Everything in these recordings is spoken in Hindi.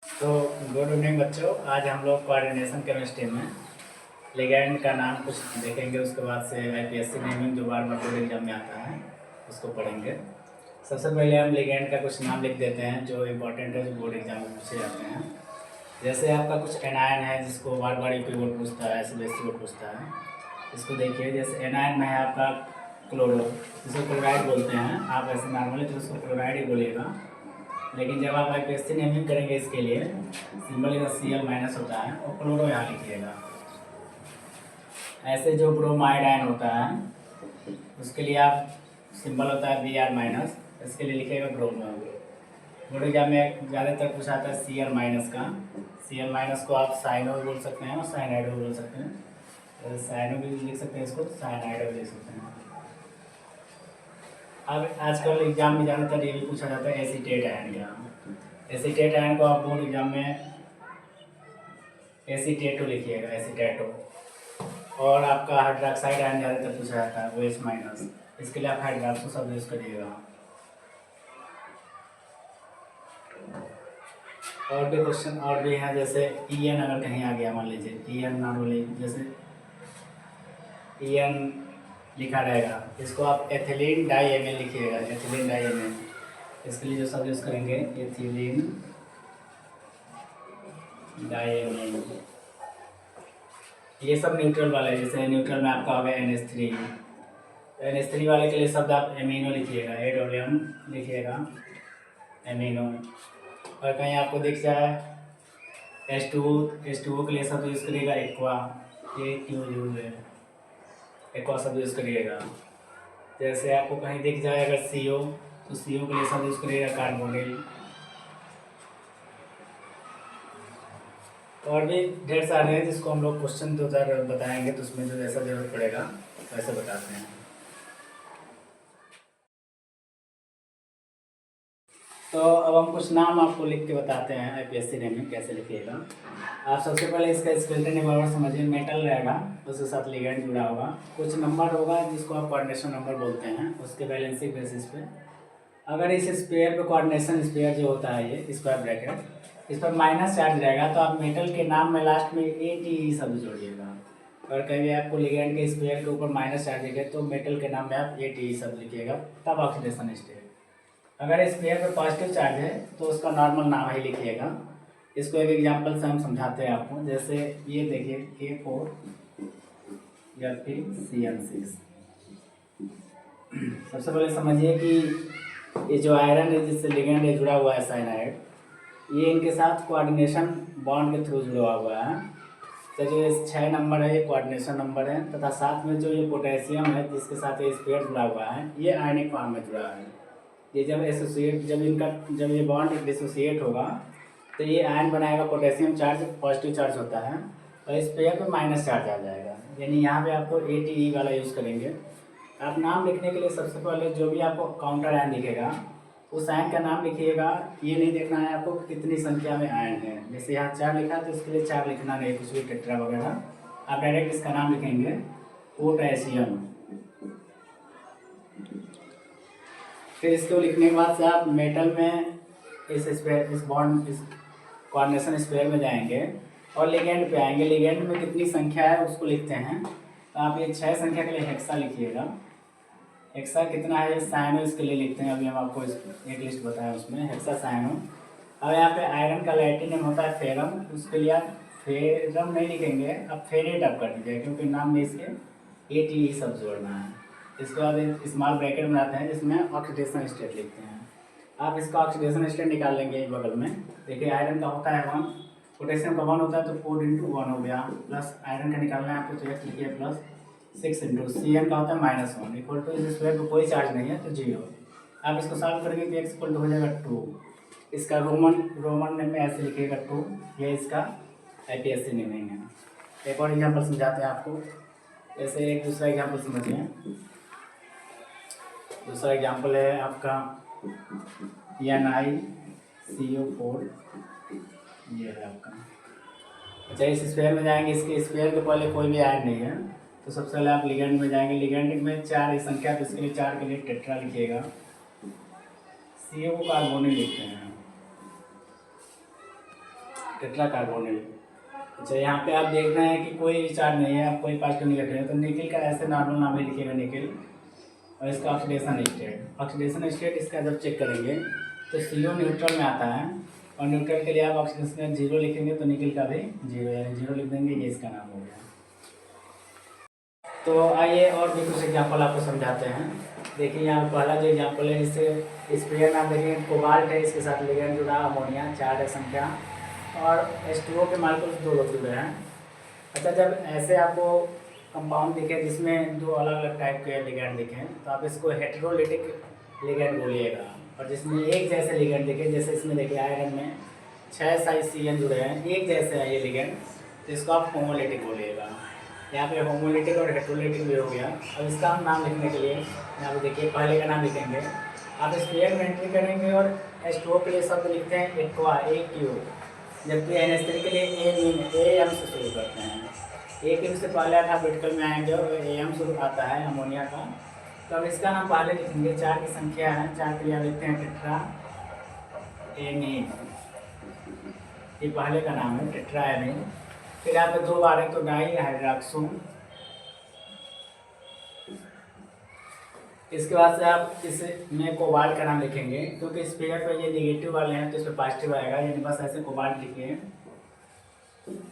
तो गुड इवनिंग बच्चों। आज हम लोग कोऑर्डिनेशन केमिस्ट्री में लिगैंड का नाम कुछ देखेंगे। उसके बाद से आईपीएससी नेमिंग जो बार बार बोर्ड एग्जाम में आता है उसको पढ़ेंगे। सबसे पहले हम लिगैंड का कुछ नाम लिख देते हैं जो इम्पोर्टेंट है, जो बोर्ड एग्जाम में पूछे जाते हैं। जैसे आपका कुछ एनायन है जिसको बार बार यूपी बोर्ड पूछता है, सीबीएसई बोर्ड पूछता है। इसको देखिए, जैसे एनायन में है आपका क्लोरो, जिसको क्लोराइड बोलते हैं। आप ऐसे नॉर्मली तो उसको क्लोराइड ही बोलिएगा, लेकिन जब आप आईपीएससी नेमिंग करेंगे इसके लिए सिंबल का Cl माइनस होता है और क्लोरो यहाँ लिखिएगा। ऐसे जो ब्रोमाइड आयन होता है उसके लिए आप सिंबल होता है Br माइनस, इसके लिए लिखिएगा ब्रोमो। बोर्ड एग्जाम में ज़्यादातर पूछा आता है Cl माइनस का। Cl माइनस को आप साइनो भी बोल सकते हैं और साइनाइडो भी बोल सकते हैं। साइनो भी लिख सकते हैं, इसको साइनाइडो भी लिख सकते हैं। अब आजकल एग्जाम में ज़्यादातर ये भी पूछा जाता है एसीटेट आयन का। एसीटेट आयन को आप बोर्ड एग्जाम में एसीटेटो लिखिएगा, एसीटेटो। और आपका हाइड्रोक्साइड आयन ज़्यादातर पूछा जाता है OH माइनस, इसके लिए आप हाइड्रोक्सो शब्द यूज़ करिएगा। और भी क्वेश्चन और भी हैं, जैसे EN अगर कहीं आ गया, मान लीजिए EN नॉर्मली जैसे EN लिखा रहेगा, इसको आप एथिलीन डाईएमिन लिखिएगा, एथिलीन डाईएमिन। इसके लिए जो शब्द यूज़ करेंगे एथिलीन डाईएमिन। ये सब न्यूट्रल वाले, जैसे न्यूट्रल में आपका होगा NH3। NH3 वाले के लिए शब्द आप एमिनो लिखिएगा, AWM लिखिएगा, एमिनो। और कहीं आपको दिख जाए H2O के लिए शब्द यूज़ करिएगा एक्वा, एक्वा शब्द यूज़ करिएगा। जैसे आपको कहीं दिख जाए अगर CO, तो CO के लिए शब्द यूज़ करिएगा कार्बोनिल। और भी ढेर सारे हैं जिसको हम लोग क्वेश्चन तो बताएंगे, तो उसमें जो जैसा जरूरत पड़ेगा वैसे बताते हैं। तो अब हम कुछ नाम आपको लिख के बताते हैं आईपीएससी नेमिंग कैसे लिखिएगा। आप सबसे पहले इसका स्केलेटन इन्वॉल्वर समझिए, मेटल रहेगा, उसके साथ लिगेंड जुड़ा होगा, कुछ नंबर होगा जिसको आप कोऑर्डिनेशन नंबर बोलते हैं, उसके बैलेंसी बेसिस पे। अगर इस स्पेयर पे कोऑर्डिनेशन स्पेयर जो होता है ये स्क्वायर ब्रैकेट, इस पर माइनस चार्ज रहेगा, तो आप मेटल के नाम में लास्ट में ATE शब्द जोड़िएगा। और कहीं आपको लिगेंड के स्पेयर के ऊपर माइनस चार्ज दिखे तो मेटल के नाम में आप ATE शब्द लिखिएगा, तब ऑक्सीडेशन स्टेट। अगर स्पेयर पर पॉजिटिव चार्ज है तो उसका नॉर्मल नाम ही लिखिएगा। इसको एक एग्जांपल से हम समझाते हैं आपको। जैसे ये देखिए K4 या फिर CN6। सबसे पहले समझिए कि ये जो आयरन है जिससे लिगेंड है जुड़ा हुआ है साइनाइड, ये इनके साथ कोऑर्डिनेशन बॉन्ड के थ्रू जुड़ा हुआ है। तो जो 6 नंबर है ये कोऑर्डिनेशन नंबर है, तथा साथ में जो ये पोटेशियम है जिसके साथ ये स्पेयर जुड़ा हुआ है ये आयनिक फॉर्म में जुड़ा है। ये जब एसोसिएट जब ये बॉन्ड डिसोसिएट होगा तो ये आयन बनाएगा, पोटेशियम चार्ज पॉजिटिव चार्ज होता है और इस पेयर पे माइनस चार्ज आ जाएगा। यानी यहाँ पे आपको ATE वाला यूज़ करेंगे। आप नाम लिखने के लिए सबसे पहले जो भी आपको काउंटर आयन दिखेगा उस आयन का नाम लिखिएगा। ये नहीं देखना है आपको कितनी संख्या में आयन है। जैसे यहाँ 4 लिखा है तो इसके लिए 4 लिखना नहीं, कुछ भी टेट्रा वगैरह, आप डायरेक्ट इसका नाम लिखेंगे पोटेशियम। फिर इसको लिखने के बाद से आप मेटल में इस बॉन्ड इस कोऑर्डिनेशन स्पेयर में जाएंगे और लिगेंड पे आएंगे। लिगेंड में कितनी संख्या है उसको लिखते हैं, तो आप ये 6 संख्या के लिए हेक्सा लिखिएगा। हेक्सा कितना है ये साइनो इसके लिए लिखते हैं, अभी हम आपको एक लिस्ट बताएं उसमें हेक्सा साइनो। अब यहाँ पे आयरन का लैटिन नेम होता है फेरम, उसके लिए आप फेरम नहीं लिखेंगे, आप फेरेट आप कर दीजिए, क्योंकि नाम में इसके ATE सब जोड़ना है। इसके बाद एक स्मॉल ब्रैकेट बनाते हैं जिसमें ऑक्सीडेशन स्टेट लिखते हैं। आप इसका ऑक्सीडेशन स्टेट निकाल लेंगे बगल में। देखिए आयरन का होता है 1, पोटेशियम का 1 होता है तो 4 × 1 हो गया, प्लस आयरन का निकालना है आपको तो x लिखिए प्लस 6 × CN का होता है -1 इक्वल टू इस स्क्वायर पर कोई चार्ज नहीं है तो 0। आप इसको सॉल्व करेंगे तो x इक्वल टू हो जाएगा 2। इसका रोमन नेम में ऐसे लिखिएगा 2। ये इसका आईपीएससी नेमिंग है। एक और एग्जाम्पल समझाते हैं आपको। जैसे एक दूसरा एग्जाम्पल समझिए। दूसरा एग्जाम्पल है आपका NiCO4, ये है आपका। अच्छा, इस स्क्वायर में जाएंगे, इसके स्क्वायर के पहले कोई भी आयन नहीं है, तो सबसे पहले आप लिगेंड में जाएंगे। लिगेंड में 4 संख्या, तो इसके लिए 4 के लिए टेट्रा लिखिएगा। CO को कार्बोनिल लिखते हैं। Tetra carbonyl. अच्छा, यहाँ पे आप देख रहे हैं कि कोई चार्ज नहीं है, आप कोई पॉजिटिव नहीं रख रहे हैं, तो निकिल का ऐसे नॉर्मल नाम ही लिखिएगा निकिल। और इसका ऑक्सीडेशन स्टेट, ऑक्सीडेशन स्टेट इसका जब चेक करेंगे तो CO न्यूट्रल में आता है, और न्यूट्रल के लिए आप ऑक्सीडेशन 0 लिखेंगे तो निकिल का भी 0 यानी 0 लिख देंगे, ये इसका नाम हो गया। तो आइए और भी कुछ एग्जाम्पल आपको समझाते हैं। देखिए यहाँ पहला जो एग्जाम्पल है, इससे स्प्रेयर नाम देखिए कोबाल्ट है, इसके साथ लिगेंड जुड़ा, अमोनिया 4 है संख्या, और H2O के मालिक्यूल्स 2 लोग जुड़े हैं। अच्छा, जब ऐसे आपको कंपाउंड दिखे जिसमें 2 अलग अलग टाइप के लिगेंड दिखें तो आप इसको हेटेरोलिटिक लिगेंड बोलिएगा, और जिसमें एक जैसे लिगेंड दिखे, जैसे इसमें देखिए आयरन में 6 साइज CN जुड़े हैं, एक जैसे हैं ये लिगेंड, तो इसको आप होमोलिटिक बोलिएगा। यहाँ पे होमोलिटिक और हेटेरोलिटिक भी हो गया। अब इसका हम नाम लिखने के लिए यहाँ पे देखिए पहले का नाम लिखेंगे, आप स्क्वायर में एंट्री करेंगे और H2O के लिए शब्द लिखते हैं एक्वा, AQ, जबकि NH3 के लिए AM से शुरू करते हैं। AQ से पहले आप आर्टिकल में आएंगे और AM शुरू आता है अमोनिया का। तो अब इसका नाम पहले लिखेंगे, 4 की संख्या है, 4 के लिए आप लिखते हैं टेट्रा एमीन, ये पहले का नाम है टेट्रा एमीन। फिर यहाँ पे 2 बार है तो डाई हाइड्रोक्सो। इसके बाद से आप इसमें कोबाल्ट का नाम लिखेंगे, क्योंकि स्पेयर पर ये नेगेटिव वाले हैं तो इसमें पॉजिटिव आएगा, यानी बस ऐसे कोबाल्ट लिखिए।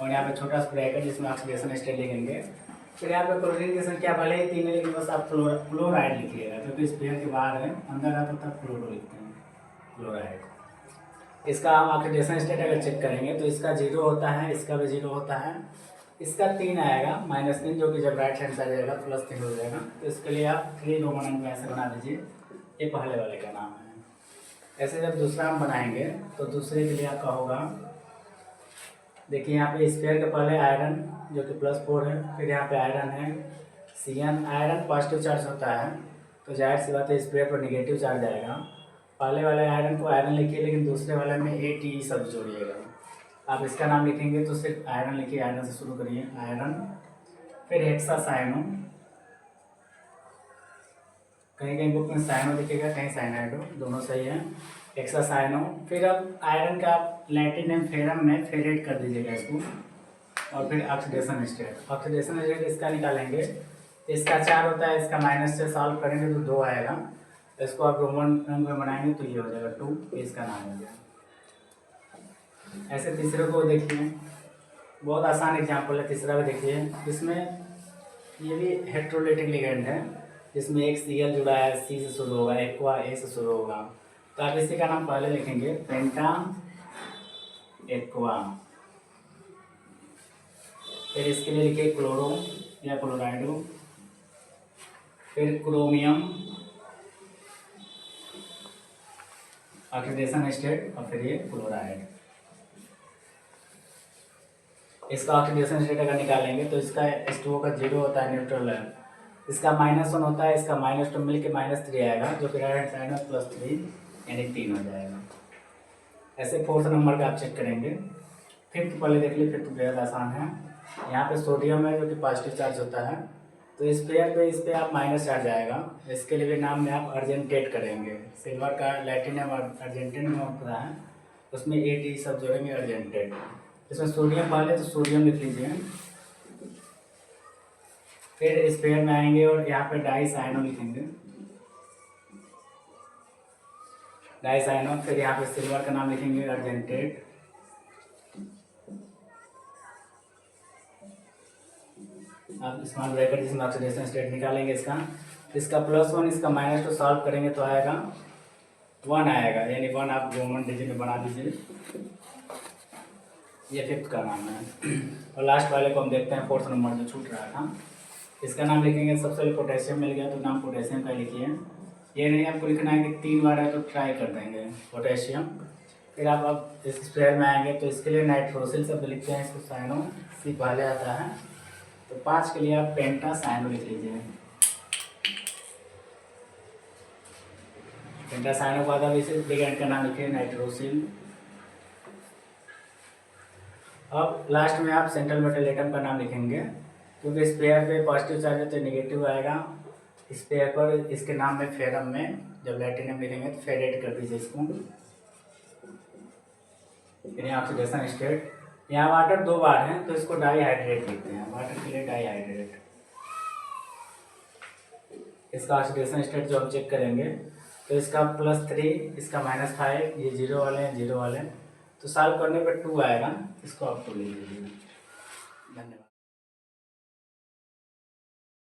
और यहाँ पे छोटा सा ब्रैकेट जिसमें ऑक्सीडेशन स्टेट लिखेंगे। फिर यहाँ पे क्लोरीन की संख्या भले ही 3 है, लेकिन बस आप फ्लोराइड लिखिएगा, क्योंकि स्पेयर के बाहर है, अंदर आता तब फ्लोरो लिखते हैं, फ्लोराइड। इसका हम ऑक्सीडेशन स्टेट अगर चेक करेंगे तो इसका 0 होता है, इसका भी 0 होता है, इसका 3 आएगा -3, जो कि जब राइट हैंड साइड जाएगा +3 हो जाएगा। तो इसके लिए आप 3 रोमन अंक में ऐसे बना दीजिए, ये पहले वाले का नाम है। ऐसे जब दूसरा हम बनाएंगे तो दूसरे के लिए आपका होगा, देखिए यहाँ पे स्पेयर के पहले आयरन जो कि +4 है, फिर यहाँ पे आयरन है CN, आयरन पॉजिटिव चार्ज होता है तो जाहिर सी बात है स्पेयर पर निगेटिव चार्ज आएगा। पहले वाले आयरन को आयरन लिखिए, लेकिन दूसरे वाले में ATE शब्द जोड़िएगा। आप इसका नाम लिखेंगे तो सिर्फ आयरन लिखिए, आयरन से शुरू करिए, आयरन। फिर हेक्सासाइनो, कहीं कहीं बुक में साइनो लिखिएगा, कहीं साइनाइडो, दोनों सही है, हेक्सासाइनो। फिर अब आयरन का लैटिन नेम फेरम में फेरेट कर दीजिएगा इसको, और फिर ऑक्सीडेशन स्टेट, ऑक्सीडेशन स्टेट इसका निकालेंगे, इसका 4 होता है, इसका माइनस से सॉल्व करेंगे तो 2 आएगा, इसको आप रोमन अंक में बनाएंगे तो ये हो जाएगा 2, इसका नाम हो गया। ऐसे तीसरे को देखिए, बहुत आसान एग्जाम्पल है, तीसरा भी देखिए, इसमें ये भी हेटेरोलिटिक लिगेंड है, जिसमें एक Cl जुड़ा है, C से शुरू होगा, एक्वा A से शुरू होगा, तो आप इसी का नाम पहले लिखेंगे पेंटा एक्वा। फिर इसके लिए लिखिए क्लोरो या क्लोराइडो, फिर क्रोमियम, ऑक्सीडेशन स्टेट, और फिर ये क्लोराइड। इसका ऑक्सीडेशन स्टेट अगर निकालेंगे तो इसका H2O का 0 होता है, न्यूट्रल है, इसका -1 होता है, इसका -2 मिल के -3 आएगा, जो कि राइट हैंड साइड में +3 यानी 3 हो जाएगा। ऐसे 4th नंबर का आप चेक करेंगे। 5th पहले देख लीजिए, 5th बेहद आसान है। यहाँ पे सोडियम है जो कि पॉजिटिव चार्ज होता है, तो इस पे आप माइनस चार्ज आएगा, इसके लिए भी नाम में आप अर्जेंटेट करेंगे। सिल्वर का लैटिनम और अर्जेंटिन में होता है, उसमें AT सब जोड़ेंगे, अर्जेंटेट। इसमें सोडियम पहले तो सोडियम लिख लीजिए, फिर स्पेयर में आएंगे और यहाँ पे डाइसाइनो लिखेंगे, डाइसाइनो। फिर यहाँ पे सिल्वर का नाम लिखेंगे अर्जेंटेट, आप स्मॉल ब्रैकेट जिसमें ऑक्सीडेशन स्टेट निकालेंगे, इसका +1, इसका -2 सॉल्व करेंगे तो आएगा 1 आएगा, यानी 1 आप रोमन डिजिट में बना दीजिए, ये 5th का नाम है। और लास्ट वाले को हम देखते हैं, 4th नंबर जो छूट रहा था, इसका नाम लिखेंगे, सबसे पहले पोटेशियम मिल गया तो नाम पोटेशियम का लिखिए, ये नहीं आपको लिखना है कि 3 बार है तो ट्राई कर देंगे पोटेशियम। फिर आप अब इस स्प्रेयर में आएंगे तो इसके लिए नाइट्रोसिल शब्द लिखते हैं, इसको साइनो, C पहले आता है, तो 5 के लिए आप पेंटा साइनो लिख लीजिए। पेंटा साइनो के बाद अब इसे लिगेंड का नाम लिखिए नाइट्रोसिल। अब लास्ट में आप सेंट्रल मेटल एटम का नाम लिखेंगे, क्योंकि स्पेयर पे पॉजिटिव चार्ज है तो नेगेटिव आएगा, स्पेयर पर इसके नाम में फेरम में जब लैटिनम लिखेंगे तो फेरेट कर दीजिए इसको, यानी ऑक्सीडेशन स्टेट। यहाँ वाटर 2 बार है तो इसको डाईहाइड्रेट लिखते हैं, वाटर के लिए डाईहाइड्रेट। इसका ऑक्सीडेशन स्टेट जो हम चेक करेंगे तो इसका +3, इसका -5, ये 0 वाले हैं, 0 वाले हैं, तो सॉल्व करने पर 2 आएगा, इसको आप 2 लिख लीजिए। धन्यवाद।